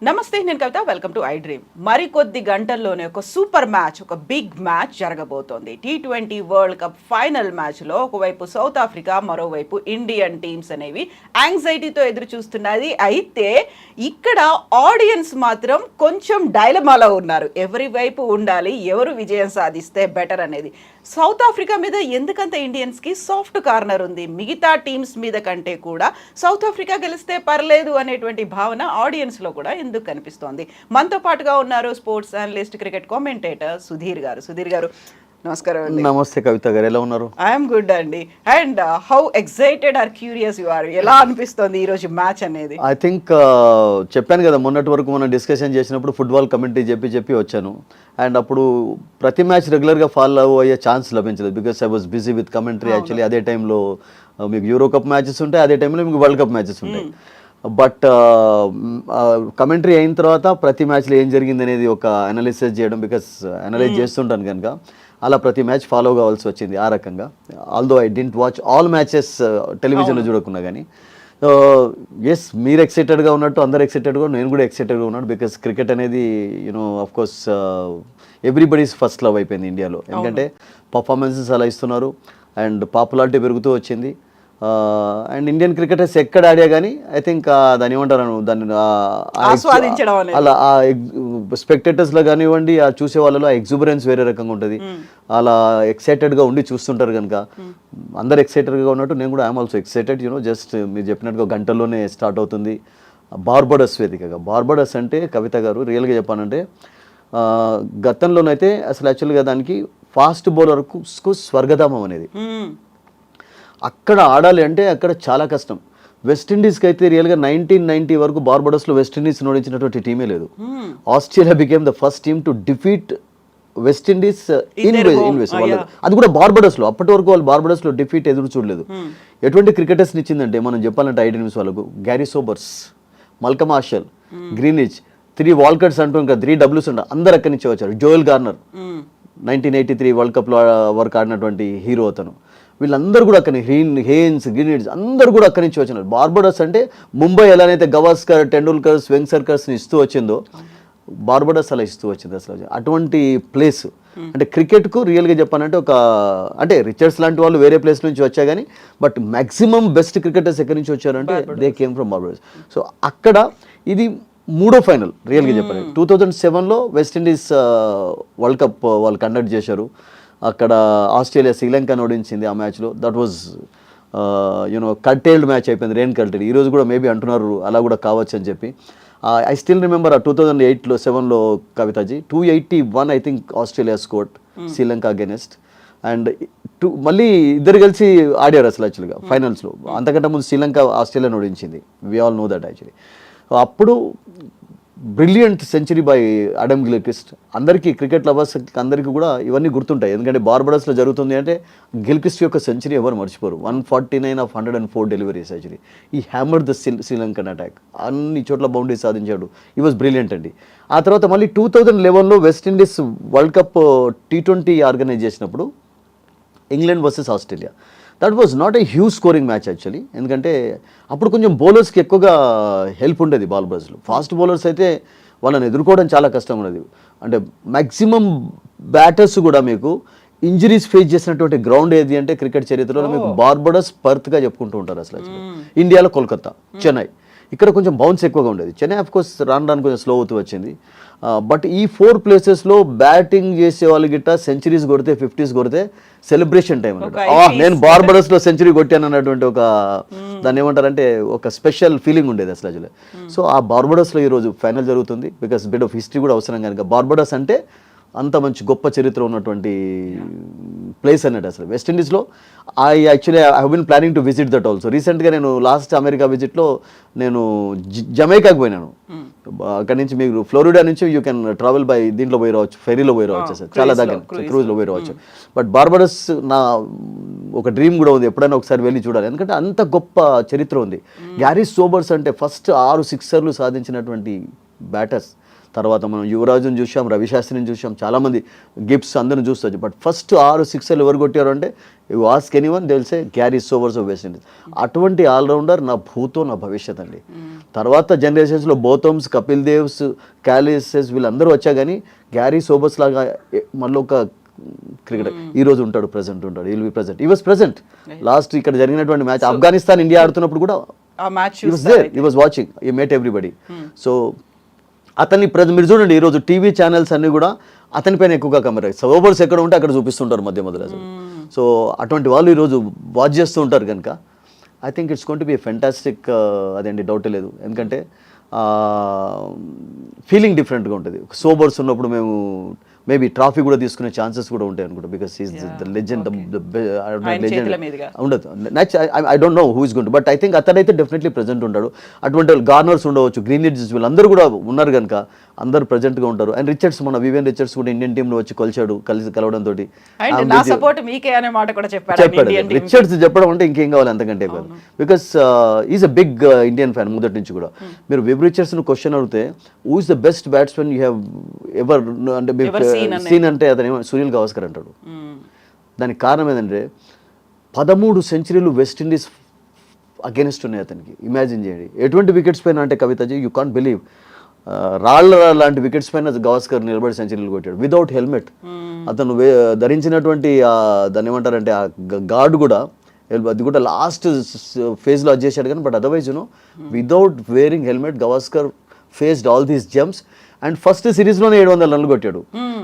నమస్తే, నేను Kavitha. Welcome to iDream. మరికొద్ది గంటల్లోనే ఒక సూపర్ మ్యాచ్, ఒక బిగ్ మ్యాచ్ జరగబోతోంది. T20 వరల్డ్ కప్ ఫైనల్ మ్యాచ్లో ఒకవైపు సౌత్ ఆఫ్రికా, మరోవైపు ఇండియన్ టీమ్స్ అనేవి యాంగ్జైటీతో ఎదురు చూస్తున్నది. అయితే ఇక్కడ ఆడియన్స్ మాత్రం కొంచెం డైలమాలో ఉన్నారు. ఎవరి వైపు ఉండాలి, ఎవరు విజయం సాధిస్తే బెటర్ అనేది. సౌత్ ఆఫ్రికా మీద ఎందుకంత ఇండియన్స్కి సాఫ్ట్ కార్నర్ ఉంది. మిగతా టీమ్స్ మీద కంటే కూడా సౌత్ ఆఫ్రికా గెలిస్తే పర్లేదు అనేటువంటి భావన ఆడియన్స్లో కూడా ఎందుకు కనిపిస్తోంది. మనతో పాటుగా ఉన్నారు sports analyst, cricket commentator Sudheer గారు. నమస్కారం అండి. నమస్తే కవిత గారు, ఎలా ఉన్నారు? ఐఎమ్ గుడ్ అండి. And how excited or curious you are? ఎలా అనిపిస్తోంది ఈ రోజు మ్యాచ్ అనేది? ఐ థింక్ చెప్పాను కదా, మొన్నటి వరకు మనం డిస్కషన్ చేసినప్పుడు ఫుట్బాల్ కమెంటరీ చెప్పి వచ్చాను. అండ్ అప్పుడు ప్రతి మ్యాచ్ రెగ్యులర్గా ఫాలో అయ్యే ఛాన్స్ లభించలేదు, because I was busy with commentary. Actually అదే టైంలో మీకు యూరో కప్ మ్యాచెస్ ఉంటాయి, అదే టైంలో మీకు వరల్డ్ కప్ మ్యాచెస్ ఉంటాయి. బట్ కమెంటరీ అయిన తర్వాత ప్రతి మ్యాచ్లో ఏం జరిగింది అనేది ఒక అనాలిసిస్ చేయడం, బికాస్ అనలైజ్ చేస్తుంటాను కనుక అలా ప్రతి మ్యాచ్ ఫాలో కావాల్సి వచ్చింది ఆ రకంగా. Although I didn't watch all matches టెలివిజన్లో చూడకున్నా కానీ. ఎస్, మీరు ఎక్సైటెడ్గా ఉన్నట్టు అందరు ఎక్సైటెడ్గా, నేను కూడా ఎక్సైటెడ్గా ఉన్నాను. బికాస్ క్రికెట్ అనేది of course everybody's first love అయిపోయింది ఇండియాలో. ఎందుకంటే పర్ఫార్మెన్సెస్ అలా ఇస్తున్నారు అండ్ పాపులారిటీ పెరుగుతూ వచ్చింది. అండ్ ఇండియన్ క్రికెటర్స్ ఎక్కడ ఆడా కానీ ఐ థింక్ దాన్ని ఏమంటారు, దాన్ని అలా ఆ స్పెక్టేటర్స్లో కానివ్వండి, ఆ చూసే వాళ్ళలో ఆ ఎగ్జూబరెన్స్ వేరే రకంగా ఉంటుంది. అలా ఎక్సైటెడ్గా ఉండి చూస్తుంటారు కనుక అందరు ఎక్సైటెడ్గా ఉన్నట్టు నేను కూడా ఐఎమ్ ఆల్సో ఎక్సైటెడ్. జస్ట్ మీరు చెప్పినట్టుగా గంటల్లోనే స్టార్ట్ అవుతుంది బార్బడోస్ వేదికగా. బార్బడోస్ అంటే కవిత గారు, రియల్గా చెప్పానంటే గతంలోనైతే అసలు యాక్చువల్గా దానికి ఫాస్ట్ బౌలర్కు స్వర్గధామం అనేది. అక్కడ ఆడాలి అంటే అక్కడ చాలా కష్టం. వెస్టిండీస్కి అయితే రియల్గా 1990 వరకు బార్బడోస్లో వెస్టిండీస్ ఓడించినటువంటి టీమే లేదు. Australia became the first team to defeat West Indies in west. అది కూడా బార్బడోస్లో. అప్పటి వరకు వాళ్ళు బార్బడోస్లో డిఫీట్ ఎదురు చూడలేదు. ఎటువంటి క్రికెటర్స్ని ఇచ్చిందంటే మనం చెప్పాలంటే ఐడెంటిస్ వాళ్ళకు Garry Sobers, Malcolm martial, Greenwich, 3 వాల్కట్స్ అంటూ ఇంకా 3 డబ్ల్యూస్ అంట, అందరు అక్కడి నుంచి వచ్చారు. జోయల్ గార్నర్ 1983 వరల్డ్ కప్లో వరకు ఆడినటువంటి హీరో అతను. వీళ్ళందరూ కూడా అక్కడి హేన్స్, గ్రీనిడ్స్ అందరూ కూడా అక్కడి నుంచి వచ్చినారు. బార్బడోస్ అంటే ముంబై ఎలానైతే గవాస్కర్, టెండూల్కర్, వెంకసర్కర్స్ని ఇస్తూ వచ్చిందో బార్బడోస్ అలా ఇస్తూ వచ్చింది. అసలు అటువంటి ప్లేస్ అంటే క్రికెట్కు రియల్గా చెప్పానంటే అంటే రిచర్డ్స్ లాంటి వాళ్ళు వేరే ప్లేస్ నుంచి వచ్చా కానీ బట్ మ్యాక్సిమం బెస్ట్ క్రికెటర్స్ ఎక్కడి నుంచి వచ్చారంటే they came from Barbados. So అక్కడ ఇది 3వ ఫైనల్ రియల్గా చెప్పాలి. 2007లో వెస్టిండీస్ వరల్డ్ కప్ వాళ్ళు కండక్ట్ చేశారు. అక్కడ ఆస్ట్రేలియా శ్రీలంకను ఓడించింది ఆ మ్యాచ్లో. దట్ వాజ్ కర్టైల్డ్ మ్యాచ్ అయిపోయింది, రెయిన్ కర్టైల్డ్. ఈరోజు కూడా మేబీ అంటున్నారు అలా కూడా కావచ్చు అని చెప్పి. I still remember 2008-07లో కవితాజీ 281 I think Australia scored Sri Lanka against. And మళ్ళీ ఇద్దరు కలిసి ఆడారు అసలు యాక్చువల్గా ఫైనల్స్లో. అంతకంటే ముందు శ్రీలంక ఆస్ట్రేలియాను ఓడించింది. We all know that actually. అప్పుడు brilliant century by Adam Gilchrist. అందరికీ క్రికెట్ లవర్స్ అందరికీ కూడా ఇవన్నీ గుర్తుంటాయి. ఎందుకంటే బార్బడోస్లో జరుగుతుంది అంటే గిల్క్రిస్ట్ యొక్క సెంచరీ ఎవరు మర్చిపోరు. 149 of 104 డెలివరీస్ యాక్చువల్లీ. ఈ హ్యామర్డ్ ద శ్రీలంకన్ అటాక్. అన్ని చోట్ల బౌండరీ సాధించాడు. ఈ వాజ్ బ్రిలియంట్ అండి. ఆ తర్వాత మళ్ళీ 2011లో West Indies world cup T20 organise చేసినప్పుడు England versus Australia. That was not a huge scoring match actually. ఎందుకంటే అప్పుడు కొంచెం బౌలర్స్కి ఎక్కువగా హెల్ప్ ఉండేది బార్బడోస్లో. ఫాస్ట్ బౌలర్స్ అయితే వాళ్ళని ఎదుర్కోవడం చాలా కష్టం ఉండేది. అంటే మ్యాక్సిమం బ్యాటర్స్ కూడా మీకు ఇంజరీస్ ఫేస్ చేసినటువంటి గ్రౌండ్ ఏది అంటే క్రికెట్ చరిత్రలో మీకు బార్బడోస్, పర్త్గా చెప్పుకుంటూ ఉంటారు అసలు. ఇండియాలో కోల్కతా, చెన్నై. ఇక్కడ కొంచెం బౌన్స్ ఎక్కువగా ఉండేది. చెన్నై ఆఫ్ కోర్స్ రాను కొంచెం స్లో అవుతూ వచ్చింది. బట్ ఈ 4 ప్లేసెస్లో బ్యాటింగ్ చేసే వాళ్ళు గిట్ట సెంచరీస్ కొడితే, 50s కొడితే సెలబ్రేషన్ టైం అన్నమాట. నేను బార్బడోస్లో సెంచరీ కొట్టాను అన్నటువంటి ఒక దాన్ని ఏమంటారంటే ఒక స్పెషల్ ఫీలింగ్ ఉండేది అసలు. సో ఆ బార్బడోస్లో ఈరోజు ఫైనల్ జరుగుతుంది. బికాస్ బిట్ ఆఫ్ హిస్టరీ కూడా అవసరం కనుక. బార్బడోస్ అంటే అంత మంచి గొప్ప చరిత్ర ఉన్నటువంటి ప్లేస్ అన్నట్టు అసలు. వెస్టిండీస్లో I have been planning to visit that also. రీసెంట్గా నేను లాస్ట్ అమెరికా విజిట్లో నేను జమైకాకు పోయినాను. అక్కడి నుంచి మీకు ఫ్లోరిడా నుంచి యూ కెన్ ట్రావెల్ బై దీంట్లో పోయి రావచ్చు, ఫెరీలో పోయి రావచ్చు సార్, చాలా దగ్గర క్రూజ్లో పోయి రావచ్చు. బట్ బార్బడోస్ నా ఒక డ్రీమ్ కూడా ఉంది, ఎప్పుడైనా ఒకసారి వెళ్ళి చూడాలి. ఎందుకంటే అంత గొప్ప చరిత్ర ఉంది. గ్యారీ సోబర్స్ అంటే ఫస్ట్ 6 సిక్సర్లు సాధించినటువంటి బ్యాటర్స్. తర్వాత మనం యువరాజుని చూసాం, రవిశాస్త్రిని చూసాం, చాలామంది గిఫ్ట్స్ అందరిని చూస్తాం. బట్ ఫస్ట్ 6 సిక్సర్లు ఎవరు కొట్టారు అంటే you ask anyone they will say Garry Sobers of west Indies. అటువంటి ఆల్రౌండర్ నా భూతో నా భవిష్యత్ అండి. తర్వాత జనరేషన్స్లో బోథమ్స్, కపిల్ దేవ్స్, క్యాలిసెస్ వీళ్ళందరూ వచ్చా కానీ గ్యారీ సోబర్స్ లాగా మళ్ళీ ఒక క్రికెటర్ ఈ రోజు ఉంటాడు, ప్రెసెంట్ ఉంటాడు, విల్ బి ప్రెసెంట్. ఈ వాజ్ ప్రెసెంట్ లాస్ట్ ఇక్కడ జరిగినటువంటి మ్యాచ్ ఆఫ్ఘనిస్తాన్ ఇండియా ఆడుతున్నప్పుడు కూడా he was watching, he met everybody. So అతన్ని మీరు చూడండి ఈరోజు టీవీ ఛానల్స్ అన్ని కూడా అతని పైన ఎక్కువగా కమర్ సోబర్స్ ఎక్కడ ఉంటే అక్కడ చూపిస్తుంటారు మధ్య మధ్యలో. సో అటువంటి వాళ్ళు ఈరోజు వాచ్ చేస్తూ ఉంటారు కనుక I think it's going to B fantastic. అదేంటి డౌట్ లేదు, ఎందుకంటే ఫీలింగ్ డిఫరెంట్గా ఉంటుంది. సోబర్స్ ఉన్నప్పుడు మేము మేబీ ట్రాఫీ కూడా తీసుకునే ఛాన్సెస్ కూడా ఉంటాయి అనుకుంటా, బికాస్ ఈజ్ ద లెజెండ్ ఉండదు. I don't know who is going to, but I think అతనైతే డెఫినెట్లీ ప్రెజెంట్ ఉంటాడు. అటువంటి గార్నర్స్ ఉండవచ్చు, గ్రీన్ లిడ్జెస్ వీళ్ళందరూ కూడా ఉన్నారు కనుక అందరూ ప్రెజెంట్గా ఉంటారు. అండ్ రిచర్డ్స్, మన వివియన్ రిచర్డ్స్ కూడా ఇండియన్ టీంలో వచ్చి కలవడంతో చెప్పాడు. రిచర్డ్స్ చెప్పడం అంటే ఇంకేం కావాలి అంతకంటే కాదు, because is a big Indian fan మొదటి నుంచి కూడా. మీరు వివ్ రిచర్డ్స్ను క్వశ్చన్ అడిగితే who is the best batsmen you have ever అంటే సీన్ అంటే అతను సునీల్ గవాస్కర్ అంటాడు. దానికి కారణం ఏంటంటే 13 సెంచరీలు వెస్టిండీస్ అగెన్స్ట్ ఉన్నాయి అతనికి. ఇమాజిన్ చేయండి ఎటువంటి వికెట్స్ పైన అంటే కవితజీ యూ కాంట్ బిలీవ్, రాళ్ళ లాంటి వికెట్స్ పైన గవాస్కర్ నిలబడి సెంచరీలు కొట్టాడు వితౌట్ హెల్మెట్. అతను ధరించినటువంటి దాన్ని ఏమంటారంటే ఆ గార్డ్ కూడా అది కూడా లాస్ట్ ఫేజ్లో అది చేశాడు కానీ, but otherwise you know without wearing helmet Gavaskar faced all these jumps. And first సిరీస్లోనే 700 రన్లు కొట్టాడు.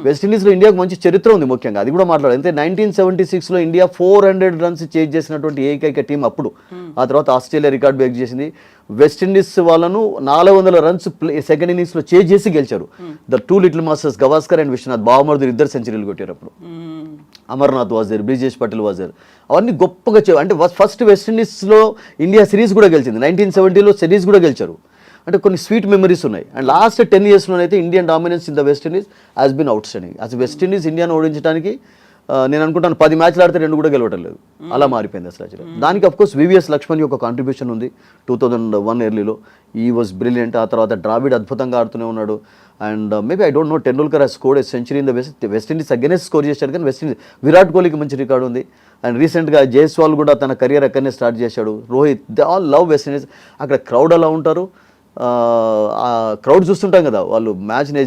వెస్టిండీస్లో ఇండియాకు మంచి చరిత్ర ఉంది, ముఖ్యంగా అది కూడా మాట్లాడాలి. అంటే 1976లో ఇండియా 400 రన్స్ చేజ్ చేసినటువంటి ఏకైక టీం అప్పుడు. ఆ తర్వాత ఆస్ట్రేలియా రికార్డ్ బ్రేక్ చేసింది. వెస్టిండీస్ వాళ్ళను 400 రన్స్ సెకండ్ ఇన్నింగ్స్లో చేజ్ చేసి గెలిచారు. The two little masters Gavaskar and Vishwanath, బావమరుదులు ఇద్దరు సెంచరీలు కొట్టారు అప్పుడు. Amarnath was there, Brijesh Patel was there. అవన్నీ గొప్పగా అంటే ఫస్ట్ వెస్టిండీస్లో ఇండియా సిరీస్ కూడా గెలిచింది. 1970లో సిరీస్ కూడా గెలిచారు. అంటే కొన్ని స్వీట్ మెమరీస్ ఉన్నాయి. అండ్ లాస్ట్ 10 ఇయర్స్లోనైతే Indian dominance in the West Indies has been outstanding. అసలు వెస్ట్ ఇండీస్ ఇండియాను ఓడించడానికి నేను అనుకుంటాను 10 మ్యాచ్లు ఆడితే 2 కూడా గెలవటం లేదు, అలా మారిపోయింది అసలు. దానికి అఫ్కోర్స్ వివిఎస్ లక్ష్మణ్ యొక్క కాంట్రిబ్యూషన్ ఉంది 2001 ఎర్లీలో. ఈ వాజ్ బ్రిలియంట్. ఆ తర్వాత ద్రావిడ్ అద్భుతంగా ఆడుతూనే ఉన్నాడు. And maybe I don't know Tendulkar he's scored a century in the West Indies against score చేశాడు, కానీ వెస్ట్ ఇండీస్ విరాట్ కోహ్లీకి మంచి రికార్డు ఉంది. అండ్ రీసెంట్గా జైస్వాల్ కూడా తన కెరియర్ అక్కడనే స్టార్ట్ చేశాడు. Rohit, they all love west Indies. అక్కడ క్రౌడ్ అలా ఉంటారు, ఆ క్రౌడ్ చూస్తుంటాం కదా, వాళ్ళు మ్యాచ్ని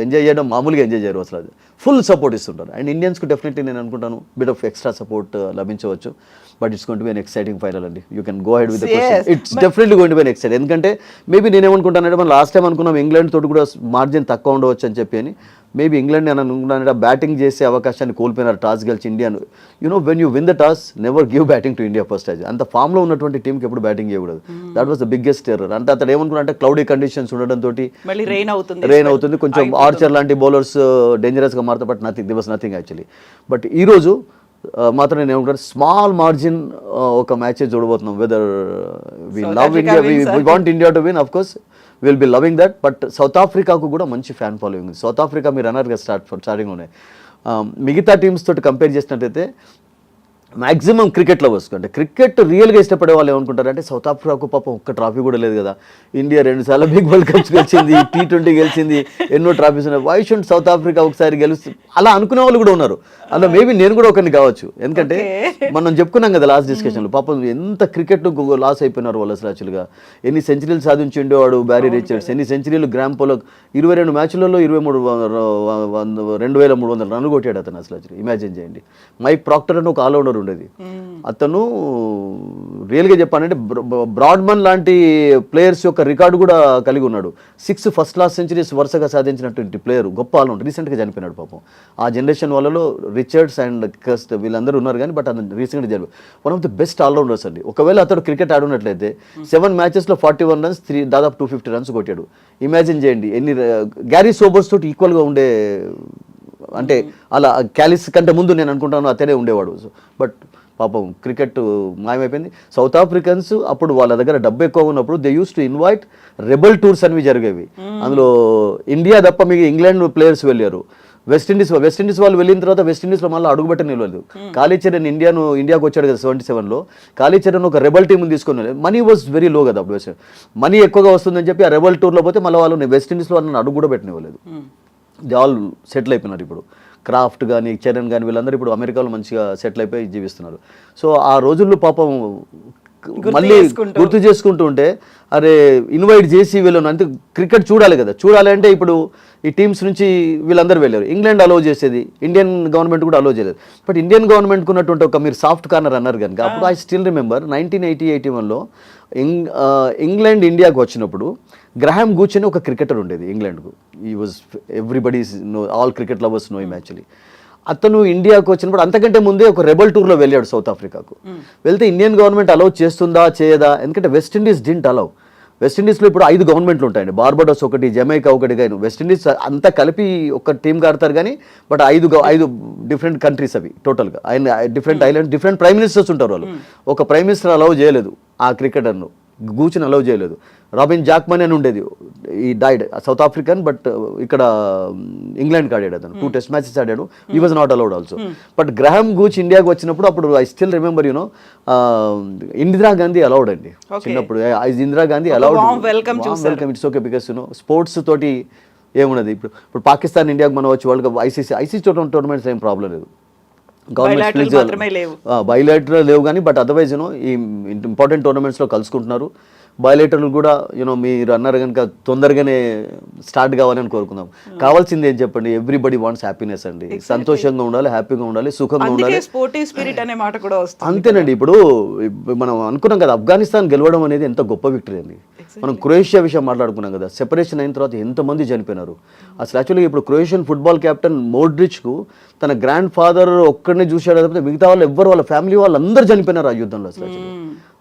ఎంజాయ్ చేయడం మామూలుగా ఎంజాయ్ చేయరు, అసలు అది ఫుల్ సపోర్ట్ ఇస్తుంటారు. అండ్ ఇండియన్స్కి డెఫినెట్లీ నేను అనుకుంటాను బిట్ ఆఫ్ ఎక్స్ట్రా సపోర్ట్ లభించవచ్చు. But it's going to be an exciting final అండి. You can go head with the question. It's definitely going to be an exciting. ఎందుకంటే మేబీ నేనేమనుకుంటానంటే మనం లాస్ట్ టైం అనుకున్నాం ఇంగ్లాండ్ తోటి కూడా మార్జిన్ తక్కువ ఉండవచ్చు అని చెప్పి అని. మేబీ ఇంగ్లాండ్ నేను అనుకున్నాను బ్యాటింగ్ చేసే అవకాశాన్ని కోల్పోయినారు టాస్ గెలిచి ఇండియాను. You know when you win the toss never give batting to India first. అంత ఫామ్లో ఉన్నటువంటి టీంకి ఎప్పుడు బ్యాటింగ్ చేయకూడదు. That was the biggest error. అంటే అతను ఏమనుకున్నా అంటే క్లౌడీ కండిషన్స్ ఉండడంతో రెయిన్ అవుతుంది, కొంచెం ఆర్చర్ లాంటి బౌలర్స్ డేంజరస్గా మారుతారు. But nothing, the was nothing actually. But ఈరోజు మాత్రం నేను ఏమంటాను స్మాల్ మార్జిన్ ఒక మ్యాచ్ చూడబోతున్నాం. Whether we love India, we want India to win, of course will be loving that. But South ఆఫ్రికాకు కూడా మంచి ఫ్యాన్ ఫాలోయింగ్ ఉంది. సౌత్ ఆఫ్రికా మీరు అన్నారుగా స్టార్టింగ్లోనే మిగతా టీమ్స్ తోటి కంపేర్ చేసినట్టయితే మ్యాక్సిమం క్రికెట్ లవర్స్ అంటే క్రికెట్ రియల్గా ఇష్టపడే వాళ్ళు ఏమనుకుంటారు అంటే సౌత్ ఆఫ్రికాకు పాపం ఒక్క ట్రాఫీ కూడా లేదు కదా, ఇండియా 2 సార్లు బిగ్ వరల్డ్ కప్స్ గెలిచింది, T20 గెలిచింది, ఎన్నో ట్రాఫీస్ ఉన్నాయి, వై షుడ్ సౌత్ ఆఫ్రికా ఒకసారి గెలుస్తుంది అలా అనుకునే వాళ్ళు కూడా ఉన్నారు. అందులో మేబీ నేను కూడా ఒకరిని కావచ్చు. ఎందుకంటే మనం చెప్పుకున్నాం కదా లాస్ట్ డిస్కషన్లో, పాపం ఎంత క్రికెట్ లాస్ అయిపోయినారు వాళ్ళు అసలు. యాక్చువల్గా ఎన్ని సెంచరీలు సాధించి ఉండేవాడు బ్యారీ రిచర్డ్స్, ఎన్ని సెంచరీలు గ్రామ్ పోలో 22 మ్యాచ్లలో 2300 రన్లు కొట్టాడు అతను అసలు. ఇమాజిన్ చేయండి. మైక్ ప్రాక్టర్ అని ఒక ఆల్రౌండర్ ఉండేది, అతను రియల్గా చెప్పానంటే బ్రాడ్మన్ లాంటి ప్లేయర్స్ యొక్క రికార్డు కూడా కలిగి ఉన్నాడు. 6 ఫస్ట్ క్లాస్ సెంచరీస్ వరుసగా సాధించినటువంటి ప్లేయర్, గొప్ప ఆల్రౌండర్. రీసెంట్గా చనిపోయినాడు పాపం. ఆ జనరేషన్ వాళ్ళలో రిచర్డ్స్ అండ్ కస్ట్ వీళ్ళందరూ ఉన్నారు కానీ, బట్ అతను రీసెంట్గా చనిపోయి one of the best allrounders అండి. ఒకవేళ అతడు క్రికెట్ ఆడినట్లయితే 7 మ్యాచెస్లో 41 రన్స్, దాదాపు 250 రన్స్ కొట్టాడు. ఇమాజిన్ చేయండి ఎన్ని గ్యారీ సోబర్స్ తోటి ఈక్వల్గా ఉండే, అంటే అలా క్యాలిస్ కంటే ముందు నేను అనుకుంటాను అతనే ఉండేవాడు. బట్ పాపం క్రికెట్ మాయమైపోయింది. సౌత్ ఆఫ్రికన్స్ అప్పుడు వాళ్ళ దగ్గర డబ్బు ఎక్కువ ఉన్నప్పుడు they use to invite rebel tours అనేవి జరిగేవి. అందులో ఇండియా తప్ప మీకు ఇంగ్లాండ్ ప్లేయర్స్ వెళ్ళారు. వెస్టిండీస్ వాళ్ళు వెళ్ళిన తర్వాత వెస్టిండీస్లో మళ్ళీ అడుగుబెట్ట నిలవలేదు. కాళీచరణ్ ఇండియాకు వచ్చాడు కదా 77లో. కాళీచరణ్ ఒక రెబల్ టీంని తీసుకొని మనీ వాజ్ వెరీ లో కదా అప్పుడు. మనీ ఎక్కువగా వస్తుందని చెప్పి ఆ రెబల్ టూర్లో పోతే మళ్ళీ వాళ్ళు వెస్టిండీస్లో వాళ్ళని అడుగు కూడా పెట్టనివ్వలేదు. దే ఆల్ సెటిల్ అయిపోయినారు ఇప్పుడు. క్రాఫ్ట్ కానీ చరణ్ కానీ వీళ్ళందరూ ఇప్పుడు అమెరికాలో మంచిగా సెటిల్ అయిపోయి జీవిస్తున్నారు. సో ఆ రోజుల్లో పాపం మళ్ళీ గుర్తు చేసుకుంటూ ఉంటే అరే ఇన్వైట్ చేసి వీళ్ళని అంటే క్రికెట్ చూడాలి కదా. చూడాలి అంటే ఇప్పుడు ఈ టీమ్స్ నుంచి వీళ్ళందరూ వెళ్ళారు. ఇంగ్లాండ్ అలో చేసేది, ఇండియన్ గవర్నమెంట్ కూడా అలో చేయలేదు. బట్ ఇండియన్ గవర్నమెంట్కి ఉన్నటువంటి ఒక మీరు సాఫ్ట్ కార్నర్ అన్నారు కనుక అప్పుడు ఐ స్టిల్ రిమెంబర్ 1980-81లో ఇంగ్లాండ్ ఇండియాకు వచ్చినప్పుడు గ్రహాం గూచ్ అని ఒక క్రికెటర్ ఉండేది ఇంగ్లాండ్కు. He was everybody's no, all cricket lovers know him actually. అతను ఇండియాకు వచ్చినప్పుడు అంతకంటే ముందే ఒక రెబల్ టూర్లో వెళ్ళాడు సౌత్ ఆఫ్రికాకు. వెళ్తే ఇండియన్ గవర్నమెంట్ అలౌ చేస్తుందా చేయదా, ఎందుకంటే వెస్టిండీస్ డింట్ అలౌ. వెస్టిండీస్లో ఇప్పుడు 5 గవర్నమెంట్లు ఉంటాయండి. బార్బడోస్ ఒకటి, జమైకా ఒకటి, కానీ వెస్టిండీస్ అంతా కలిపి ఒక టీం ఆడతారు కానీ బట్ 5 డిఫరెంట్ కంట్రీస్ అవి టోటల్గా. ఆయన different island different prime ministers ఉంటారు వాళ్ళు. ఒక ప్రైమ్ మినిస్టర్ అలౌ చేయలేదు ఆ క్రికెటర్ను, గూచిని అలౌ చేయలేదు. రాబిన్ జాక్మన్ అని ఉండేది, ఈ డైడ్ సౌత్ ఆఫ్రికన్ బట్ ఇక్కడ ఇంగ్లాండ్కి ఆడాడు అతను. 2 టెస్ట్ మ్యాచెస్ ఆడాడు. ఈ was not allowed also. But గ్రహాం Gooch ఇండియాకి వచ్చినప్పుడు అప్పుడు I still remember Indira Gandhi allowed అండి చిన్నప్పుడు. Indira Gandhi allowed, welcome it's okay because sports తోటి ఏమున్నది. ఇప్పుడు పాకిస్తాన్ ఇండియాకి మనం వచ్చి వరల్డ్ కప్ ఐసీసీ టోర్నమెంట్స్ ఏం ప్రాబ్లం లేదు. బయలేటరల్ లేవు కానీ బట్ అదర్వైజ్ ఈ ఇంపార్టెంట్ టోర్నమెంట్స్లో కలుసుకుంటున్నారు. బయలేటర్లు కూడా మీరు అన్నారు కనుక తొందరగానే స్టార్ట్ కావాలని కోరుకుందాం. కావాల్సింది ఏం చెప్పండి, ఎవ్రీబడి వాంట్స్ హ్యాపీనెస్ అండి. సంతోషంగా ఉండాలి, హ్యాపీగా ఉండాలి, సుఖంగా ఉండాలి. అంతేనండి. ఇప్పుడు మనం అనుకున్నాం కదా ఆఫ్ఘనిస్తాన్ గెలవడం అనేది ఎంత గొప్ప విక్టరీ అండి. మనం క్రొయేషియా విషయం మాట్లాడుకున్నాం కదా, సెపరేషన్ అయిన తర్వాత ఎంతమంది చనిపోయినారు అసలు. యాక్చువల్గా ఇప్పుడు క్రొయేషియన్ ఫుట్బాల్ కెప్టెన్ మోడ్రిచ్కు తన గ్రాండ్ ఫాదర్ ఒక్కడినే చూశాడు తప్పితే మిగతా వాళ్ళు ఎవ్వరు, వాళ్ళ ఫ్యామిలీ వాళ్ళు అందరూ చనిపోయినారు ఆ యుద్ధంలో అసలు.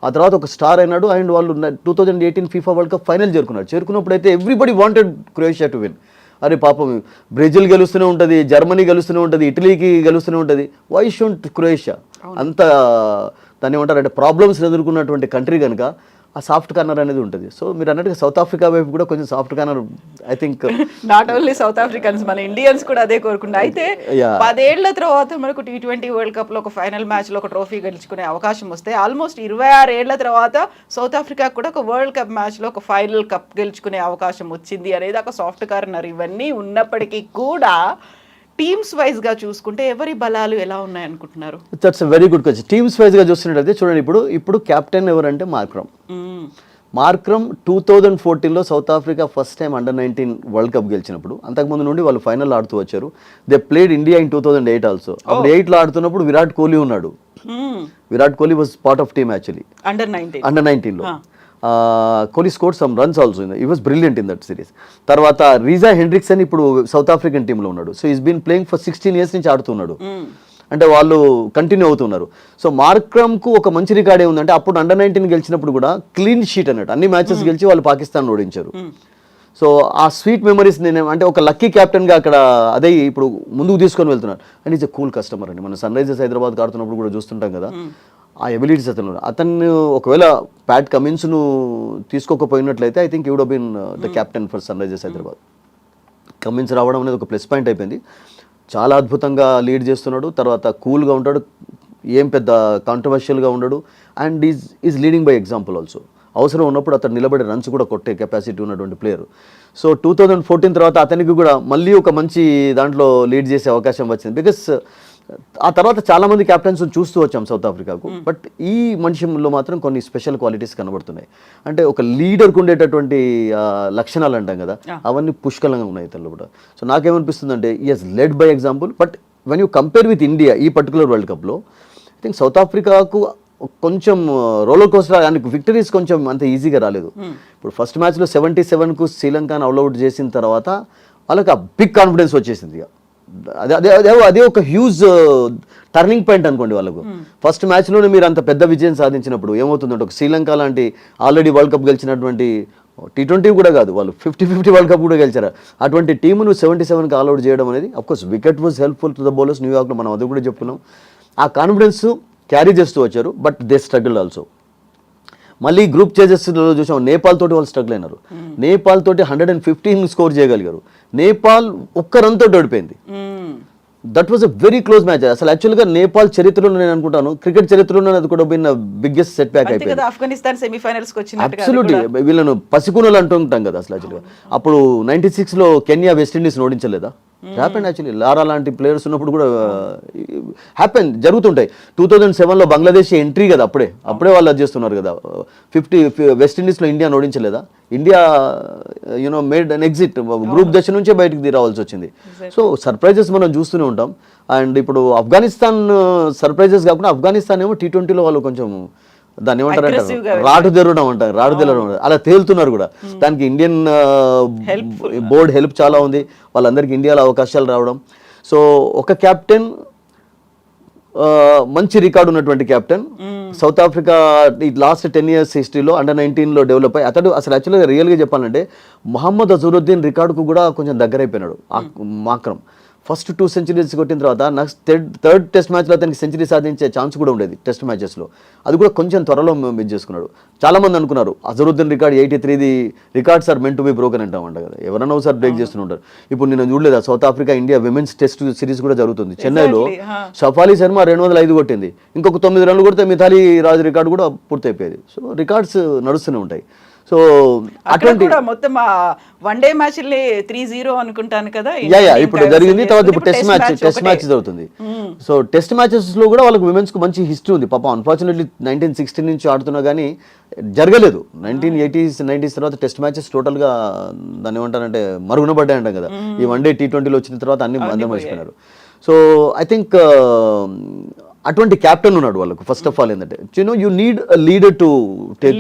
ఆ తర్వాత ఒక స్టార్ అయినాడు అండ్ వాళ్ళు 2018 FIFA వరల్డ్ కప్ ఫైనల్ చేరుకున్నప్పుడు అయితే everybody wanted Croatia to win. అరే పాపం బ్రెజిల్ గెలుస్తూనే ఉంటుంది, జర్మనీ గెలుస్తూనే ఉంటుంది, ఇటలీకి గెలుస్తూనే ఉంటుంది, వై షుడ్ క్రొయేషియా అంత దాన్ని ఏమంటారు అంటే ప్రాబ్లమ్స్ ఎదుర్కొన్నటువంటి కంట్రీ కనుక ఆ సాఫ్ట్ కార్నర్ అనేది ఉంటుంది. సో మీరు అన్నట్టుగా సౌత్ ఆఫ్రికా వైపు కూడా కొంచెం soft corner I think not only south Africans, మన ఇండియన్స్ కూడా అదే కోరుకుంటా. అయితే 10 ఏళ్ల తర్వాత మనకు T20 వరల్డ్ కప్ లో ఒక ఫైనల్ మ్యాచ్ లో ఒక ట్రోఫీ గెలుచుకునే అవకాశం వస్తే ఆల్మోస్ట్ 26 ఏళ్ల తర్వాత సౌత్ ఆఫ్రికా కూడా ఒక వరల్డ్ కప్ మ్యాచ్ లో ఒక ఫైనల్ కప్ గెలుచుకునే అవకాశం వచ్చింది అనేది ఒక సాఫ్ట్ కార్నర్. ఇవన్నీ ఉన్నప్పటికీ కూడా టీమ్స్ వైజ్ గా చూసుకుంటే ఎవరి బలాలు ఎలా ఉన్నాయి అనుకుంటున్నారు? That's a very good question. Teams wise గా చూస్తున్నట్టయితే చూడండి, ఇప్పుడు కెప్టెన్ ఎవరంటే మార్క్రమ్ 2014లో south Africa first time under nineteen world cup గెలిచినప్పుడు, అంతకుముందు నుండి వాళ్ళు ఫైనల్ ఆడుతూ వచ్చారు. They played India in 2008 also. అప్పుడు 8లో ఆడుతున్నప్పుడు విరాట్ కోహ్లీ ఉన్నాడు. Virat Kohli was part of team actually అండర్-19లో. Kohli scored some runs also. He was brilliant in that series. తర్వాత రీజా హెండ్రిక్సన్ ఇప్పుడు సౌత్ ఆఫ్రికన్ టీంలో ఉన్నాడు. So he's been playing for 16 years నుంచి ఆడుతున్నాడు. అంటే వాళ్ళు కంటిన్యూ అవుతున్నారు. సో మార్క్రమ్కు ఒక మంచి రికార్డ్ ఏముందంటే అప్పుడు అండర్-19 గెలిచినప్పుడు కూడా క్లీన్ షీట్ అన్నట్టు అన్ని మ్యాచెస్ గెలిచి వాళ్ళు పాకిస్తాన్ ఓడించారు. సో ఆ స్వీట్ మెమరీస్ నేను అంటే ఒక లక్కీ క్యాప్టెన్గా అక్కడ అదే ఇప్పుడు ముందుకు తీసుకొని వెళ్తున్నాను. And is a cool customer అండి. మనం సన్ రైజర్స్ హైదరాబాద్ ఆడుతున్నప్పుడు కూడా చూస్తుంటాం కదా ఆ ఎబిలిటీస్ అతను ఒకవేళ ప్యాట్ కమిన్స్ను తీసుకోకపోయినట్లయితే I think would have been the captain for sunrisers Hyderabad. Cummins రావడం అనేది ఒక ప్లస్ పాయింట్ అయిపోయింది. చాలా అద్భుతంగా లీడ్ చేస్తున్నాడు. తర్వాత కూల్గా ఉంటాడు, ఏం పెద్ద కాంట్రవర్షియల్గా ఉండడు. And is leading by example also. అవసరం ఉన్నప్పుడు అతను నిలబడి రన్స్ కూడా కొట్టే కెపాసిటీ ఉన్నటువంటి ప్లేయర్. సో 2014 తర్వాత అతనికి కూడా మళ్ళీ ఒక మంచి దాంట్లో లీడ్ చేసే అవకాశం వచ్చింది. బికాస్ ఆ తర్వాత చాలామంది క్యాప్టెన్స్ చూస్తూ వచ్చాం సౌత్ ఆఫ్రికాకు. బట్ ఈ మనిషిలో మాత్రం కొన్ని స్పెషల్ క్వాలిటీస్ కనబడుతున్నాయి. అంటే ఒక లీడర్కు ఉండేటటువంటి లక్షణాలు అంటాం కదా, అవన్నీ పుష్కలంగా ఉన్నాయి ఇతరులు కూడా. సో నాకేమనిపిస్తుంది అంటే ఈ he's led by example. But when you compare with India ఈ పర్టికులర్ వరల్డ్ కప్లో ఐ థింక్ సౌత్ ఆఫ్రికాకు కొంచెం రోలర్ కోస్టర్, ఆయనకు విక్టరీస్ కొంచెం అంత ఈజీగా రాలేదు. ఇప్పుడు ఫస్ట్ మ్యాచ్లో 77కు శ్రీలంకను అవుట్ చేసిన తర్వాత వాళ్ళకి ఆ బిగ్ కాన్ఫిడెన్స్ వచ్చేసింది. అదే ఒక హ్యూజ్ టర్నింగ్ పాయింట్ అనుకోండి వాళ్ళకు. ఫస్ట్ మ్యాచ్లోనే మీరు అంత పెద్ద విజయం సాధించినప్పుడు ఏమవుతుందంటే ఒక శ్రీలంక లాంటి ఆల్రెడీ వరల్డ్ కప్ గెలిచినటువంటి T20 కూడా కాదు, వాళ్ళు 50-50 వరల్డ్ కప్ కూడా గెలిచారు. అటువంటి టీమును 77కి ఆల్అౌట్ చేయడం అనేది of course wicket was helpful to the bowlers. న్యూయార్క్లో మనం అది కూడా చెప్పుకున్నాం. ఆ కాన్ఫిడెన్స్ క్యారీ చేస్తూ వచ్చారు. But they struggle also. మళ్ళీ గ్రూప్ చేజెస్లో చూసాం, నేపాల్ తోటి వాళ్ళు స్ట్రగుల్ అయినారు. నేపాల్ తోటి 115 స్కోర్ చేయగలిగారు. నేపాల్ ఒక్క రన్ తోటి ఓడిపోయింది. That was a very close match. అసలు యాక్చువల్గా నేపాల్ చరిత్రలో నేను అనుకుంటాను, క్రికెట్ చరిత్రలో అది కూడా బిన్న బిగ్గెస్ట్ సెట్ బ్యాక్ అంతే అయిపోయింది. కదా, ఆఫ్ఘనిస్తాన్ సెమీఫైనల్స్ కి వచ్చినట్టుగా అది అబ్సల్యూట్లీ కూడా. వీళ్ళను పసికూనలు అంటూ ఉంటాం కదా అసలు యాక్చువల్గా. అప్పుడు 96లో కెన్యా వెస్టిండీస్ ఓడించలేదా? Happen actually. లారా లాంటి ప్లేయర్స్ ఉన్నప్పుడు కూడా హ్యాపెన్ జరుగుతుంటాయి. 2007లో బంగ్లాదేశ్ ఎంట్రీ కదా, అప్పుడే వాళ్ళు అది చేస్తున్నారు కదా. 50 వెస్టిండీస్లో ఇండియాను ఓడించలేదా? India made an exit, group దశ నుంచే బయటకు రావాల్సి వచ్చింది. సో సర్ప్రైజెస్ మనం చూస్తూనే ఉంటాం. అండ్ ఇప్పుడు ఆఫ్ఘనిస్తాన్ సర్ప్రైజెస్ కాకుండా ఆఫ్ఘనిస్తాన్ ఏమో T20లో వాళ్ళు కొంచెం దాన్ని ఏమంటారు అంటారు, Aggressive గా రాటు తెరవడం అంటారు, రాటు తెరవడం అలా తేలుతున్నారు కూడా. దానికి ఇండియన్ బోర్డ్ హెల్ప్ చాలా ఉంది, వాళ్ళందరికీ ఇండియాలో అవకాశాలు రావడం. సో ఒక కెప్టెన్, మంచి రికార్డు ఉన్నటువంటి కెప్టెన్, సౌత్ ఆఫ్రికా ఈ లాస్ట్ 10 years హిస్టరీలో అండర్-19లో డెవలప్ అయ్యి అతడు అసలు యాక్చువల్గా రియల్గా చెప్పాలంటే మొహమ్మద్ అజరుద్దీన్ రికార్డుకు కూడా కొంచెం దగ్గర అయిపోయినాడు. మాక్రమ్ ఫస్ట్ 2 centuries కొట్టిన తర్వాత నెక్స్ట్ థర్డ్ టెస్ట్ మ్యాచ్లో అతనికి సెంచరీ సాధించే ఛాన్స్ కూడా ఉండేది టెస్ట్ మ్యాచెస్లో. అది కూడా కొంచెం త్వరలో మిస్ చేసుకున్నాడు. చాలామంది అనుకున్నారు అజరుద్దీన్ రికార్డ్ 83ది records are meant to be broken అంటామంట కదా, ఎవరైనా ఒకసారి బ్రేక్ చేస్తుంటారు. ఇప్పుడు నేను చూడలేదా, south Africa India women's test series కూడా జరుగుతుంది చెన్నైలో. షఫాలి శర్మ 205 కొట్టింది, ఇంకొక 9 runs కొడితే మిథాలీ రాజ్ రికార్డు కూడా పూర్తయిపోయేది. సో రికార్డ్స్ నడుస్తూనే ఉంటాయి. సో అటువంటి మొత్తం వన్డే మ్యాచ్ 3-0 అనుకుంటాను కదా. ఇప్పుడు జరిగింది. తర్వాత ఇప్పుడు టెస్ట్ మ్యాచ్ జరుగుతుంది. సో టెస్ట్ మ్యాచెస్ లో కూడా వాళ్ళకి విమెన్స్ కు మంచి హిస్టరీ ఉంది. పాపం అన్ఫార్చునేట్లీ 1960 నుంచి ఆడుతున్నా కానీ జరగలేదు. 1980s 90s తర్వాత టెస్ట్ మ్యాచెస్ టోటల్ గా దాన్ని ఏమంటారంటే మరుగున పడ్డాయి అంటాం కదా. ఈ వన్డే T20లో వచ్చిన తర్వాత అన్ని అందరూ మర్చిపోయినారు. సో ఐ థింక్ అటువంటి క్యాప్టెన్ ఉన్నాడు వాళ్ళకు. ఫస్ట్ ఆఫ్ ఆల్ ఏంటంటే you need leader to take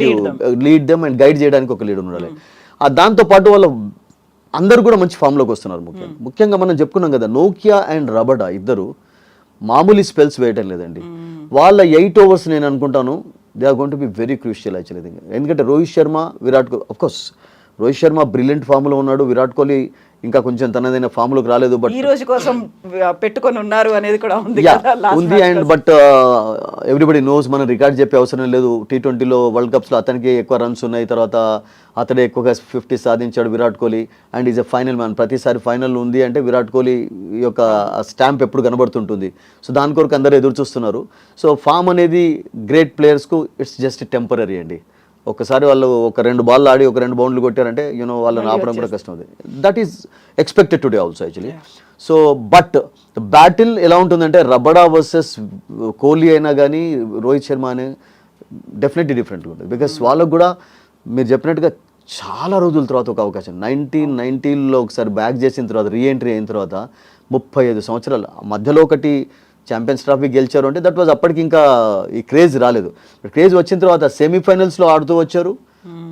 lead them and guide చేయడానికి ఒక లీడర్ ఉండాలి. దాంతో పాటు వాళ్ళు అందరూ కూడా మంచి ఫామ్లోకి వస్తున్నారు. ముఖ్యంగా మనం చెప్పుకున్నాం కదా, నోకియా అండ్ రబడా ఇద్దరు మామూలు స్పెల్స్ వేయటం లేదండి. వాళ్ళ 8 overs నేను అనుకుంటాను they are going to be very crucial actually. ఎందుకంటే Rohit Sharma, Virat Kohli, of course Rohit Sharma brilliant ఫామ్లో ఉన్నాడు, విరాట్ కోహ్లీ ఇంకా కొంచెం తనదైన ఫామ్లోకి రాలేదు. బట్ ఈ రోజు కోసం పెట్టుకొని ఉన్నారు అనేది కూడా ఉంది. అండ్ బట్ ఎవ్రీబడి నోస్, మనం రికార్డ్ చెప్పే అవసరం లేదు. T20లో వరల్డ్ కప్స్లో అతనికి ఎక్కువ రన్స్ ఉన్నాయి, తర్వాత అతడే ఎక్కువగా 50 సాధించాడు Virat Kohli. And is a final man, ప్రతిసారి ఫైనల్ ఉంది అంటే విరాట్ కోహ్లీ యొక్క స్టాంప్ ఎప్పుడు కనబడుతుంటుంది. సో దాని కొరకు అందరూ ఎదురు చూస్తున్నారు. సో ఫామ్ అనేది గ్రేట్ ప్లేయర్స్కు ఇట్స్ జస్ట్ టెంపరీ అండి. ఒకసారి వాళ్ళు ఒక 2 balls ఆడి ఒక 2 bounds కొట్టారంటే వాళ్ళని ఆపడం కూడా కష్టం. అది that is expected today also actually. So but battle ఎలా ఉంటుందంటే రబడా వర్సెస్ కోహ్లీ అయినా కానీ రోహిత్ శర్మ అనే డెఫినెట్లీ డిఫరెంట్గా ఉంటుంది. బికాస్ వాళ్ళకు కూడా మీరు చెప్పినట్టుగా చాలా రోజుల తర్వాత ఒక అవకాశం, 1990లో ఒకసారి బ్యాక్ చేసిన తర్వాత రీఎంట్రీ అయిన తర్వాత 35 సంవత్సరాలు మధ్యలో ఒకటి ఛాంపియన్స్ ట్రోఫీ గెలిచారు అంటే దట్ వాజ్ అప్పటికి ఇంకా ఈ క్రేజ్ రాలేదు. క్రేజ్ వచ్చిన తర్వాత సెమీఫైనల్స్లో ఆడుతూ వచ్చారు.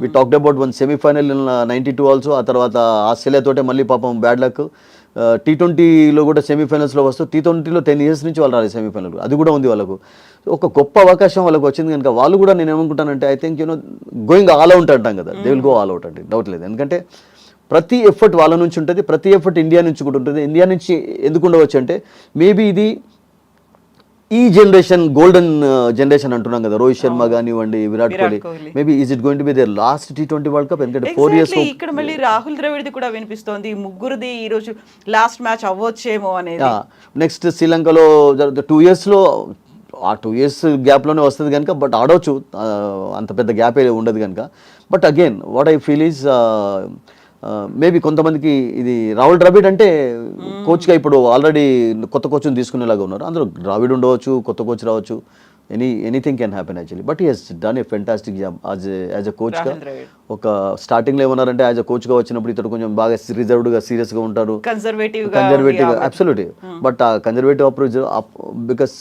We talked about 1 semi-final in 92 also. ఆ తర్వాత ఆస్ట్రేలియాతోటే మళ్ళీ పాపం బ్యాడ్ లక్. T20లో కూడా సెమీఫైనల్స్లో వస్తూ T20లో 10 years నుంచి వాళ్ళు రాలేదు సెమీఫైనల్, అది కూడా ఉంది వాళ్ళకు. ఒక గొప్ప అవకాశం వాళ్ళకు వచ్చింది కనుక వాళ్ళు కూడా నేను ఏమనుకుంటానంటే I think going all out అంటాం కదా, they will go all out అంటే డౌట్ లేదు. ఎందుకంటే ప్రతి ఎఫర్ట్ వాళ్ళ నుంచి ఉంటుంది, ప్రతి ఎఫర్ట్ ఇండియా నుంచి కూడా ఉంటుంది. ఇండియా నుంచి ఎందుకు ఉండవచ్చు అంటే మేబీ ఇది ఈ జనరేషన్ గోల్డెన్ జనరేషన్ అంటున్నాం కదా, రోహిత్ శర్మ కానివ్వండి, Virat Kohli. Maybe is it going to be their last T20 world cup. ఎందుకంటే 4 years ఇక్కడ మళ్ళీ రాహుల్ ద్రవిడ్ది కూడా వినిపిస్తోంది, ముగ్గురుది ఈ రోజు లాస్ట్ మ్యాచ్ అవ్వచ్చేమో అనేది. నెక్స్ట్ శ్రీలంకలో 2 yearsలో ఆ 2 years గ్యాప్లోనే వస్తుంది కనుక, బట్ ఆడవచ్చు, అంత పెద్ద గ్యాప్ ఉండదు కనుక. But again what I feel is maybe కొంతమందికి ఇది రాహుల్ ద్రవిడ్ అంటే కోచ్గా ఇప్పుడు ఆల్రెడీ కొత్త కోచ్ని తీసుకునేలాగా ఉన్నారు. అందులో ద్రావిడ్ ఉండవచ్చు, కొత్త కోచ్ రావచ్చు, anything can happen actually. But he he's done a fantastic job as a కోచ్గా. ఒక స్టార్టింగ్లో ఏమన్నారంటే యాజ్ ఎ కోచ్గా వచ్చినప్పుడు ఇతడు కొంచెం బాగా రిజర్వ్డ్గా సీరియస్గా ఉంటారు, కన్జర్వేటివ్ అబ్సల్యూట్లీ. బట్ ఆ కన్జర్వేటివ్ అప్రోచ్ బికాస్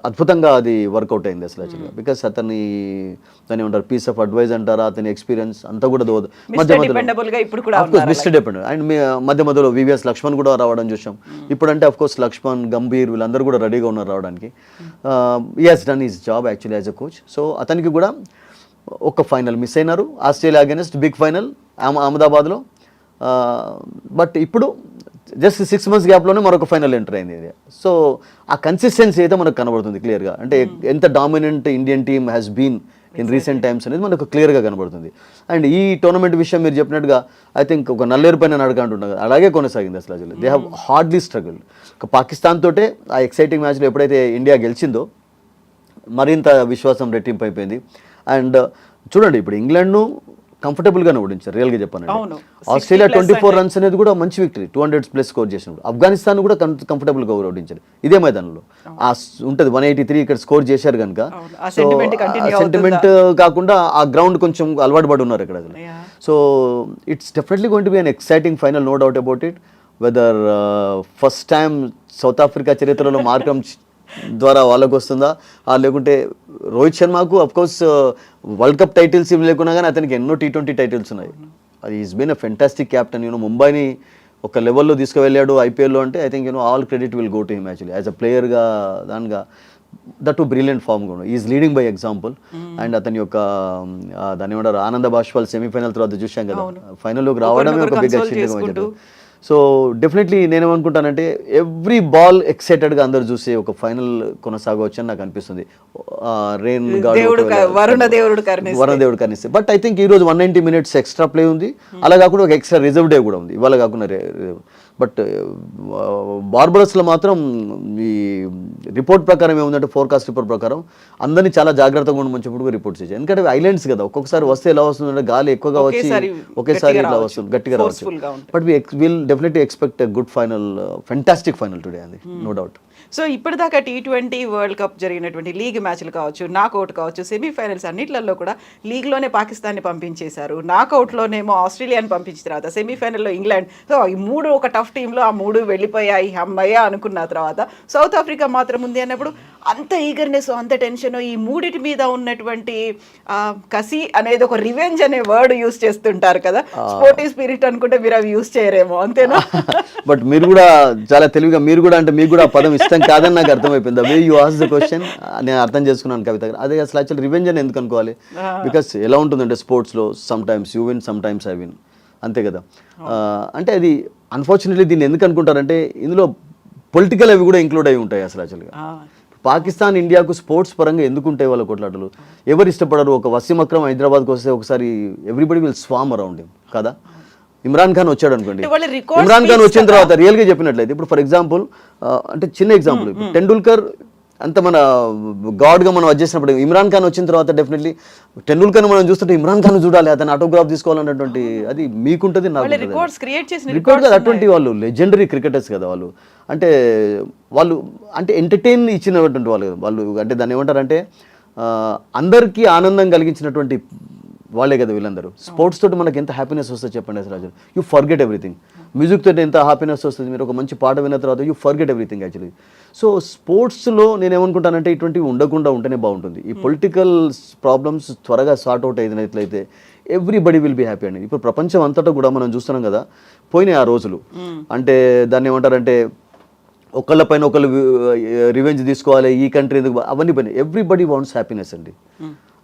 అద్భుతంగా అది వర్కౌట్ అయింది అసలు యాక్చువల్గా. బికాస్ అతని దాన్ని ఏమంటారు, పీస్ ఆఫ్ అడ్వైజ్ అంటారా, అతని ఎక్స్పీరియన్స్ అంతా కూడా మధ్య మధ్యలో మిస్టర్ డిపెండెంట్. అండ్ మధ్య మధ్యలో VVS లక్ష్మణ్ కూడా రావడం చూసాం. ఇప్పుడంటే అఫ్ కోర్స్ లక్ష్మణ్, గంభీర్ వీళ్ళందరూ కూడా రెడీగా ఉన్నారు రావడానికి. Has done his job actually as a coach. So అతనికి కూడా ఒక ఫైనల్ మిస్ అయినారు, ఆస్ట్రేలియా అగైనెస్ట్ బిగ్ ఫైనల్ అహ్మదాబాద్లో. బట్ ఇప్పుడు జస్ట్ 6 months గ్యాప్లోనే మరొక ఫైనల్ ఎంటర్ అయింది ఇది. సో ఆ కన్సిస్టెన్సీ అయితే మనకు కనబడుతుంది క్లియర్గా. అంటే ఎంత dominant Indian team has been in recent times అనేది మనకు క్లియర్గా కనబడుతుంది. అండ్ ఈ టోర్నమెంట్ విషయం మీరు చెప్పినట్టుగా ఐ థింక్ ఒక నల్లేరు పైన నడక అంటున్నారు, అలాగే కొనసాగింది అసలు. They have hardly struggle. Pakistan తోటే ఆ ఎక్సైటింగ్ మ్యాచ్లో ఎప్పుడైతే ఇండియా గెలిచిందో మరింత విశ్వాసం రెట్టింపు అయిపోయింది. అండ్ చూడండి ఇప్పుడు ఇంగ్లాండ్ను కంఫర్టబుల్గానే ఓడించారు రియల్గా చెప్పానండి. ఆస్ట్రేలియా 24 రన్స్ అనేది కూడా మంచి విక్టరీ, 200+ స్కోర్ చేసినప్పుడు. ఆఫ్ఘనిస్తాన్ కూడా కంఫర్టబుల్గా ఓడించారు ఇదే మైదానంలో. ఉంటుంది 183 ఇక్కడ స్కోర్ చేశారు కనుక సెంటిమెంట్ కాకుండా ఆ గ్రౌండ్ కొంచెం అలవాటు పడి ఉన్నారు ఇక్కడ. So it's definitely going to be an exciting final, no doubt about it. Whether first time south Africa చరిత్రలో మార్గం ద్వారా వాళ్ళకు వస్తుందా, లేకుంటే రోహిత్ శర్మకు అఫ్కోర్స్ వరల్డ్ కప్ టైటిల్స్ ఇవి లేకున్నా కానీ అతనికి ఎన్నో T20 టైటిల్స్ ఉన్నాయి. అది is been a fantastic captain. ముంబైని ఒక లెవెల్లో తీసుకువెళ్ళాడు ఐపీఎల్లో అంటే I think all credit will go to him actually as a ప్లేయర్గా. దానిగా దట్ బ్రిలియంట్ ఫామ్గా ఉన్నాడు, is leading by example. And అతని యొక్క దాని ఏమంటారు ఆనంద బాష్పాల్ సెమీఫైనల్ తర్వాత చూసాం కదా, ఫైనల్లోకి రావడమే ఒక బిగ్ అచీవ్మెంట్. సో డెఫినెట్లీ నేనేమనుకుంటానంటే ఎవ్రీ బాల్ ఎక్సైటెడ్గా అందరు చూసే ఒక ఫైనల్ కొనసాగవచ్చు అని నాకు అనిపిస్తుంది. రెయిన్ వరుణ దేవుడు కనిస్తే. బట్ ఐ థింక్ ఈరోజు 190 minutes ఎక్స్ట్రా ప్లే ఉంది, అలా కాకుండా ఒక ఎక్స్ట్రా రిజర్వ్ డే కూడా ఉంది ఇవాళ కాకుండా. బట్ బార్బరస్లో మాత్రం ఈ రిపోర్ట్ ప్రకారం ఏముందంటే ఫోర్కాస్ట్ రిపోర్ట్ ప్రకారం అందరినీ చాలా జాగ్రత్తగా ఉండమని చెప్పి రిపోర్ట్ చేశారు. ఎందుకంటే ఐలాండ్స్ కదా, ఒక్కొక్కసారి వస్తే ఎలా వస్తుందంటే గాలి ఎక్కువగా వచ్చి ఒకేసారి ఇలా వస్తుంది, గట్టిగా రావచ్చు. But will definitely expect a good final, fantastic final today అండి, నో డౌట్. సో ఇప్పటిదాకా T20 వరల్డ్ కప్ జరిగినటువంటి లీగ్ మ్యాచ్లు కావచ్చు, నాకౌట్ కావచ్చు, సెమీఫైనల్స్ అన్నిట్లలో కూడా లీగ్లోనే పాకిస్తాన్ని పంపించేశారు, నాకౌట్లోనేమో ఆస్ట్రేలియాని పంపించిన తర్వాత సెమీఫైనల్లో ఇంగ్లాండ్. సో ఈ మూడు ఒక టఫ్ టీంలో ఆ మూడు వెళ్ళిపోయాయి అమ్మయ్య అనుకున్న తర్వాత సౌత్ ఆఫ్రికా మాత్రం ఉంది అన్నప్పుడు అంత ఈగర్నెస్, అంత టెన్షన్, ఈ మూడిటి మీద ఉన్నటువంటి కసి అనేది ఒక రివెంజ్ అనే వర్డ్ యూస్ చేస్తుంటారు కదా, స్పోర్టివ్ స్పిరిట్ అనుకుంటే మీరు అవి యూస్ చేయరేమో, అంతేనా? బట్ మీరు కూడా చాలా తెలివిగా, మీరు కూడా అంటే మీకు కూడా ఆ పదం ఇష్టం కాదని నాకు అర్థమైపోయింది. Way you ask the question నేను అర్థం చేసుకున్నాను కవిత గారు. అదే అసలు యాక్చువల్ రివెంజ్ అని ఎందుకు అనుకోవాలి? బికాస్ ఎలా ఉంటుందంటే స్పోర్ట్స్లో some times you win, some times I win, అంతే కదా. అంటే అది అన్ఫార్చునేట్లీ దీన్ని ఎందుకు అనుకుంటారంటే ఇందులో పొలిటికల్ అవి కూడా ఇంక్లూడ్ అయి ఉంటాయి అసలు యాక్చువల్గా. పాకిస్తాన్ ఇండియాకు స్పోర్ట్స్ పరంగా ఎందుకు ఉంటాయి వాళ్ళ కొట్లాటలు? ఎవరు ఇష్టపడరు? ఒక వసీం అక్రమ్ హైదరాబాద్కి వస్తే ఒకసారి everybody will swarm around him కదా. ఇమ్రాన్ ఖాన్ వచ్చాడు అనుకోండి, ఇమ్రాన్ ఖాన్ వచ్చిన తర్వాత రియల్గా చెప్పినట్లయితే ఇప్పుడు ఫర్ ఎగ్జాంపుల్ అంటే చిన్న ఎగ్జాంపుల్ టెండూల్కర్ అంత మన గాడ్గా మనం వచ్చేసినప్పుడు ఇమ్రాన్ ఖాన్ వచ్చిన తర్వాత డెఫినెట్లీ టెండూల్కర్ మనం చూస్తుంటే ఇమ్రాన్ ఖాన్ చూడాలి, అతను ఆటోగ్రాఫ్ తీసుకోవాలన్నటువంటి అది మీకుంటుంది, నాకు రికార్డ్ కదా. అటువంటి వాళ్ళు లెజెండరీ క్రికెటర్స్ కదా వాళ్ళు. అంటే వాళ్ళు అంటే ఎంటర్టైన్ ఇచ్చినటువంటి వాళ్ళు అంటే దాన్ని ఏమంటారంటే అందరికీ ఆనందం కలిగించినటువంటి వాళ్ళే కదా వీళ్ళందరూ. స్పోర్ట్స్ తోటి మనకి ఎంత హ్యాపీనెస్ వస్తుంది చెప్పండి అసలు Raju. You forget everything. Music తోటి ఎంత హ్యాపీనెస్ వస్తుంది, మీరు ఒక మంచి పాట విన్న తర్వాత you forget everything actually. So స్పోర్ట్స్లో నేను ఏమనుకుంటానంటే ఇటువంటివి ఉండకుండా ఉంటేనే బాగుంటుంది. ఈ పొలిటికల్ ప్రాబ్లమ్స్ త్వరగా సార్ట్ అవుట్ అయినట్లయితే ఎవ్రీబడి విల్ బీ హ్యాపీ అండి. ఇప్పుడు ప్రపంచం అంతటా కూడా మనం చూస్తున్నాం కదా, పోయినాయి ఆ రోజులు. అంటే దాన్ని ఏమంటారంటే ఒకళ్ళ పైన ఒకళ్ళు రివెంజ్ తీసుకోవాలి, ఈ కంట్రీ ఎందుకు, అవన్నీ పైన ఎవ్రీబడి వాంట్స్ హ్యాపీనెస్ అండి.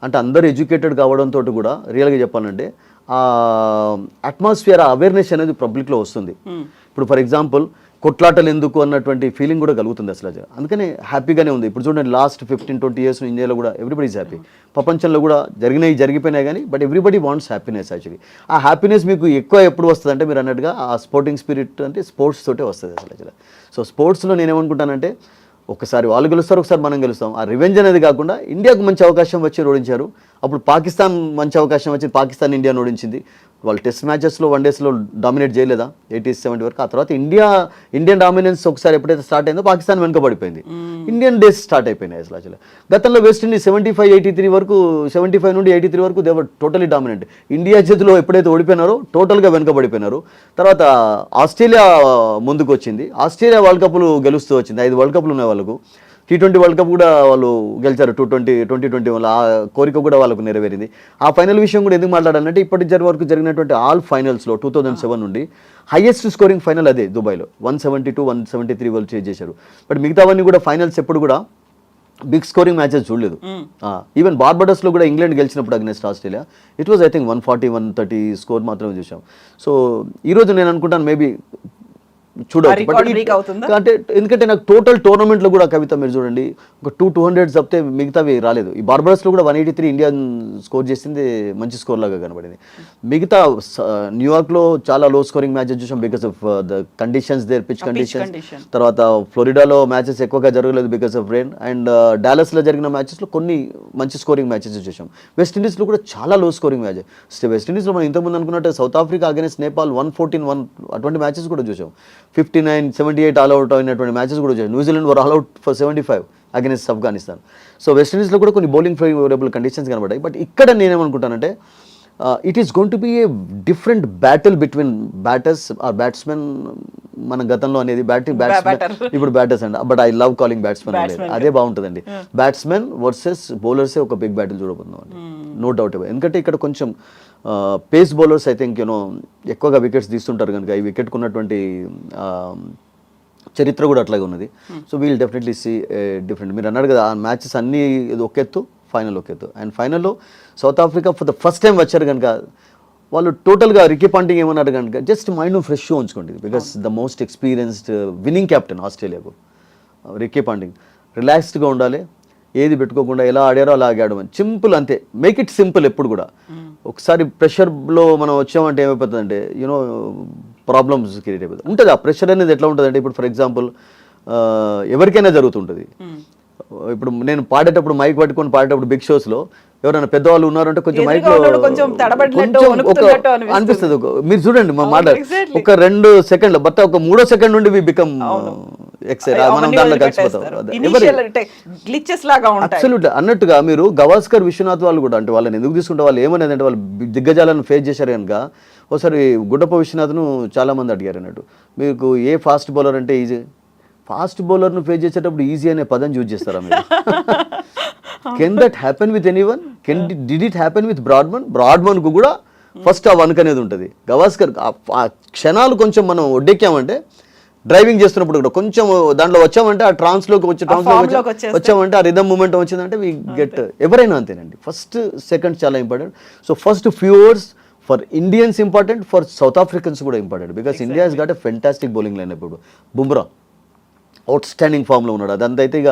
అంటే అందరు ఎడ్యుకేటెడ్ కావడంతో కూడా రియల్గా చెప్పాలంటే ఆ అట్మాస్ఫియర్, అవేర్నెస్ అనేది పబ్లిక్లో వస్తుంది. ఇప్పుడు ఫర్ ఎగ్జాంపుల్ కొట్లాటలు ఎందుకు అన్నటువంటి ఫీలింగ్ కూడా కలుగుతుంది అసలు. అందుకనే హ్యాపీగానే ఉంది. ఇప్పుడు చూడండి లాస్ట్ 15-20 years ఇండియాలో కూడా ఎవ్రీబడి ఈజ్ హ్యాపీ. ప్రపంచంలో కూడా జరిగిపోయినాయి కానీ but everybody wants happiness actually. ఆ హ్యాపీనెస్ మీకు ఎక్కువ ఎప్పుడు వస్తుంది అంటే మీరు అన్నట్టుగా ఆ స్పోర్టింగ్ స్పిరిట్ అంటే స్పోర్ట్స్ తోటే వస్తుంది అసలు. సో స్పోర్ట్స్లో నేనేమనుకుంటానంటే ఒకసారి వాళ్ళు గెలుస్తారు, ఒకసారి మనం గెలుస్తాం. ఆ రివెంజ్ అనేది కాకుండా ఇండియాకు మంచి అవకాశం వచ్చి ఓడించారు. అప్పుడు పాకిస్తాన్ మంచి అవకాశం వచ్చింది, పాకిస్తాన్ ఇండియాను ఓడించింది. వాళ్ళు టెస్ట్ మ్యాచెస్లో వన్డేస్లో డామినేట్ చేయలేదా 80-70 వరకు? ఆ తర్వాత ఇండియన్ డామినెన్స్ ఒకసారి ఎప్పుడైతే స్టార్ట్ అయిందో పాకిస్తాన్ వెనుకబడిపోయింది, ఇండియన్ డేస్ స్టార్ట్ అయిపోయినాయి అసలు. గతంలో వెస్టిండీస్ 75-83 వరకు, 75 నుండి 83 వరకు దేవర్ టోటలీ డామినెంట్. ఇండియా చేతిలో ఎప్పుడైతే ఓడిపోయినారో టోటల్గా వెనుకబడిపోయినారు. తర్వాత ఆస్ట్రేలియా ముందుకు వచ్చింది, ఆస్ట్రేలియా వరల్డ్ కప్లు గెలుస్తూ వచ్చింది. 5 వరల్డ్ కప్లు ఉన్నాయి వాళ్ళకు. T20 వరల్డ్ కప్ కూడా వాళ్ళు గెలిచారు 2021. ఆ కోరిక కూడా వాళ్ళకు నెరవేరింది. ఆ ఫైనల్ విషయం కూడా ఎందుకు మాట్లాడాలంటే ఇప్పటి వరకు జరిగినటువంటి ఆల్ ఫైనల్స్లో 2007 నుండి హైయెస్ట్ స్కోరింగ్ ఫైనల్ అదే దుబాయ్లో 172-173 వాళ్ళు చేజ్ చేశారు. బట్ మిగతావన్నీ కూడా ఫైనల్స్ ఎప్పుడు కూడా బిగ్ స్కోరింగ్ మ్యాచెస్ చూడలేదు. ఈవెన్ బార్బడస్లో కూడా ఇంగ్లాండ్ గెలిచినప్పుడు against Australia it was I think 140-130 score మాత్రమే చూసాం. సో ఈరోజు నేను అనుకుంటాను మేబీ చూడవచ్చు. record break అవుతుందా? అంటే ఎందుకంటే నాకు టోటల్ టోర్నమెంట్లో కూడా కవిత మీరు చూడండి ఒక 200 తప్పితే మిగతావి రాలేదు. ఈ బార్బరస్లో కూడా 183 ఇండియా స్కోర్ చేసింది మంచి స్కోర్ లాగా కనబడింది. మిగతా న్యూయార్క్లో చాలా లో స్కోరింగ్ మ్యాచెస్ చూసాం because of the conditions there, pitch conditions. తర్వాత ఫ్లోరిడాలో మ్యాచెస్ ఎక్కువగా జరగలేదు బికాస్ ఆఫ్ రెయిన్. అండ్ డాలస్లో జరిగిన మ్యాచెస్లో కొన్ని మంచి స్కోరింగ్ మ్యాచెస్ చూసాం. వెస్టిండీస్లో కూడా చాలా లో స్కోరింగ్ మ్యాచెస్. వెస్టిండీస్లో మనం ఇంతకుముందు అనుకున్నట్టు సౌత్ ఆఫ్రికా అగైన్స్ నేపాల్ 114 అటువంటి మ్యాచెస్ కూడా చూసాం. 59, 78 ఆల్అవుట్ అయినటువంటి మ్యాచెస్ కూడా చూసాం. New Zealand were all out for 75 against Afghanistan. So వెస్టిండీస్లో కూడా కొన్ని బౌలింగ్ ఫేవరబుల్ కండిషన్స్ కనబడ్డాయి. బట్ ఇక్కడ నేనేమనుకుంటానంటే it is going to be a different battle between batters or batsmen. మన గతంలో అనేది బ్యాట్స్మెన్ ఇప్పుడు బ్యాటర్స్ అండి. But I love calling batsmen అనేది, అదే బాగుంటుందండి. బ్యాట్స్మెన్ వర్సెస్ బౌలర్సే ఒక బిగ్ బ్యాటిల్ చూడబోతున్నాం అండి, నో డౌట్. ఎందుకంటే ఇక్కడ కొంచెం పేస్ బౌలర్స్ ఐ థింక్ ఎక్కువగా వికెట్స్ తీస్తుంటారు కనుక ఈ వికెట్కు ఉన్నటువంటి చరిత్ర కూడా అట్లాగే ఉన్నది. So we'll definitely see different. మీరు అన్నారు కదా ఆ మ్యాచెస్ అన్నీ ఒక ఎత్తు, ఫైనల్ ఒక ఎత్తు. అండ్ ఫైనల్లో south Africa for the first time వచ్చారు కనుక వాళ్ళు టోటల్గా రికీ పాంటింగ్ ఏమన్నారు కనుక జస్ట్ మైండ్ ఫ్రెష్ ఉంచుకోండి. Because the most experienced winning captain ఆస్ట్రేలియాకు రికీ పాంటింగ్. రిలాక్స్డ్గా ఉండాలి, ఏది పెట్టుకోకుండా ఎలా ఆడారో అలా ఆడాడు. సింపుల్ అంతే, మేక్ ఇట్ సింపుల్. ఎప్పుడు కూడా ఒకసారి ప్రెషర్లో మనం వచ్చామంటే ఏమైపోతుందంటే ప్రాబ్లమ్స్ క్రియేట్ అయిపోతుంది. ఉంటుంది ఆ ప్రెషర్ అనేది ఎట్లా ఉంటుందంటే ఇప్పుడు ఫర్ ఎగ్జాంపుల్ ఎవరికైనా జరుగుతుంటుంది. ఇప్పుడు నేను పాడేటప్పుడు మైక్ పట్టుకొని పాడేటప్పుడు బిగ్ షోస్లో ఎవరైనా పెద్దవాళ్ళు ఉన్నారంటే కొంచెం మైక్లో అనిపిస్తుంది. మీరు చూడండి మా మాట ఒక 2 సెకండ్లు బట్ ఒక 3వ సెకండ్ నుండి వి బికమ్ మనం దాంట్లో కలిసిపోతాం. అబ్సల్యూట్లీ అన్నట్టుగా మీరు గవాస్కర్, విశ్వనాథ్ వాళ్ళు కూడా అంటే వాళ్ళని ఎందుకు తీసుకుంటే వాళ్ళు ఏమనేది అంటే వాళ్ళు దిగ్గజాలను ఫేస్ చేశారు కనుక ఒకసారి గుడ్డప్ప విశ్వనాథ్ను చాలామంది అడిగారు అన్నట్టు మీకు ఏ ఫాస్ట్ బౌలర్ అంటే ఈజీ. ఫాస్ట్ బౌలర్ను ఫేస్ చేసేటప్పుడు ఈజీ అనే పదం యూజ్ చేస్తారా మీరు? Can that happen with anyone? Did it happen with బ్రాడ్మన్కు కూడా ఫస్ట్ ఆ వణుకు అనేది ఉంటుంది. గవాస్కర్ ఆ క్షణాలు కొంచెం మనం ఒడ్డెక్కామంటే డ్రైవింగ్ చేస్తున్నప్పుడు కూడా కొంచెం దాంట్లో వచ్చామంటే ఆ ట్రాన్స్లోకి వచ్చామంటే ఆ రిథమ్ మూమెంట్ వచ్చిందంటే వి గెట్. ఎవరైనా అంతేనండి, ఫస్ట్ సెకండ్ చాలా important. So first few overs for Indians important, for south Africans కూడా important. Because India has got a fantastic bowling line. ఇప్పుడు బుమ్రా అవుట్ స్టాండింగ్ ఫామ్లో ఉన్నాడు, అదంతా అయితే ఇక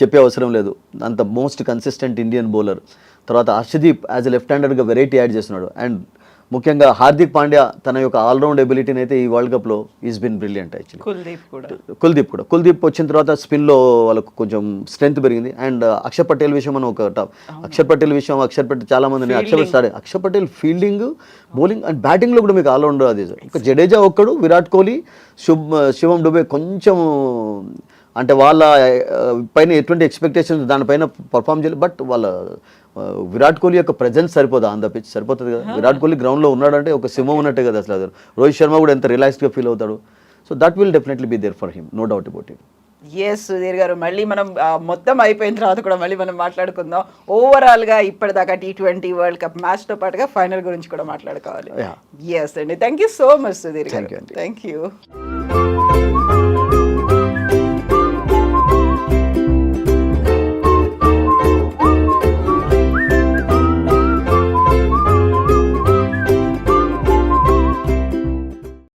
చెప్పే అవసరం లేదు. అంత మోస్ట్ కన్సిస్టెంట్ ఇండియన్ బౌలర్. తర్వాత హర్షదీప్ యాజ్ ఎ లెఫ్ట్ హ్యాండర్గా వెరైటీ యాడ్ చేస్తున్నాడు. అండ్ ముఖ్యంగా హార్దిక్ పాండ్యా తన యొక్క ఆల్రౌండ్ ఎబిలిటీని అయితే ఈ వరల్డ్ కప్లో is bin brilliant actually. Kuldeep వచ్చిన తర్వాత స్పిన్లో వాళ్ళకు కొంచెం స్ట్రెంత్ పెరిగింది. అండ్ అక్షర్ పటేల్ విషయం మనం ఒక టాప్. అక్షర్ పటేల్ చాలా మంది Axar Patel fielding, bowling and బ్యాటింగ్లో కూడా మీకు ఆల్రౌండర్ అది. ఒక జడేజా ఒక్కడు, విరాట్ కోహ్లీ, శివం డుబే కొంచెం అంటే వాళ్ళ పైన ఎటువంటి ఎక్స్పెక్టేషన్స్ దానిపైన పర్ఫామ్ చేయాలి. బట్ వాళ్ళ విరాట్ కోహ్లీ యొక్క presence Saripodhaa on the pitch? సరిపోతుంది కదా. విరాట్ కోహ్లీ గ్రౌండ్లో ఉన్నాడంటే ఒక సింహం ఉన్నట్టే కదా అసలు. రోహిత్ శర్మ కూడా ఎంత రిలాక్స్డ్గా ఫీల్ అవుతాడు. So that will definitely be there for him, no doubt about it. Yes Sudheer garu, మళ్ళీ మనం మొత్తం అయిపోయిన తర్వాత కూడా మళ్ళీ మనం మాట్లాడుకుందాం. ఓవరాల్గా ఇప్పటిదాకా T20 వరల్డ్ కప్ మ్యాచ్తో పాటుగా ఫైనల్ గురించి కూడా మాట్లాడుకోవాలి. ఎస్ అండి, thank you so much Sudheer గారు. Thank you.